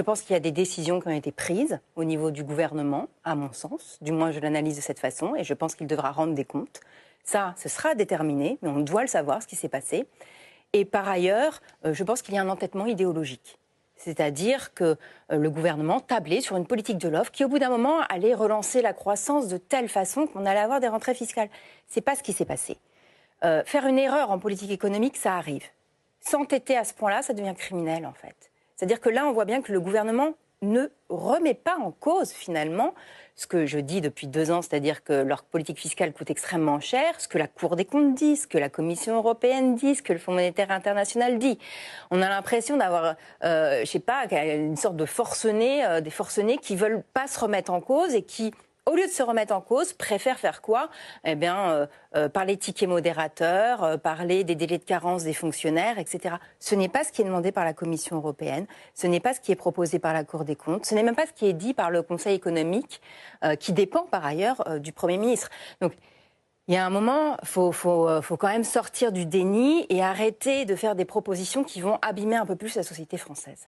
Je pense qu'il y a des décisions qui ont été prises au niveau du gouvernement, à mon sens. Du moins, je l'analyse de cette façon et je pense qu'il devra rendre des comptes. Ça, ce sera déterminé, mais on doit le savoir, ce qui s'est passé. Et par ailleurs, je pense qu'il y a un entêtement idéologique. C'est-à-dire que le gouvernement tablait sur une politique de l'offre qui, au bout d'un moment, allait relancer la croissance de telle façon qu'on allait avoir des rentrées fiscales. Ce n'est pas ce qui s'est passé. Faire une erreur en politique économique, ça arrive. S'entêter à ce point-là, ça devient criminel, en fait. C'est-à-dire que là, on voit bien que le gouvernement ne remet pas en cause, finalement, ce que je dis depuis 2 ans, c'est-à-dire que leur politique fiscale coûte extrêmement cher, ce que la Cour des comptes dit, ce que la Commission européenne dit, ce que le Fonds monétaire international dit. On a l'impression d'avoir, je sais pas, une sorte de forcenés, des forcenés qui veulent pas se remettre en cause et qui, au lieu de se remettre en cause, préfèrent faire quoi? Eh bien, parler de tickets modérateurs, parler des délais de carence des fonctionnaires, etc. Ce n'est pas ce qui est demandé par la Commission européenne, ce n'est pas ce qui est proposé par la Cour des comptes, ce n'est même pas ce qui est dit par le Conseil économique, qui dépend par ailleurs du Premier ministre. Donc, il y a un moment, faut quand même sortir du déni et arrêter de faire des propositions qui vont abîmer un peu plus la société française.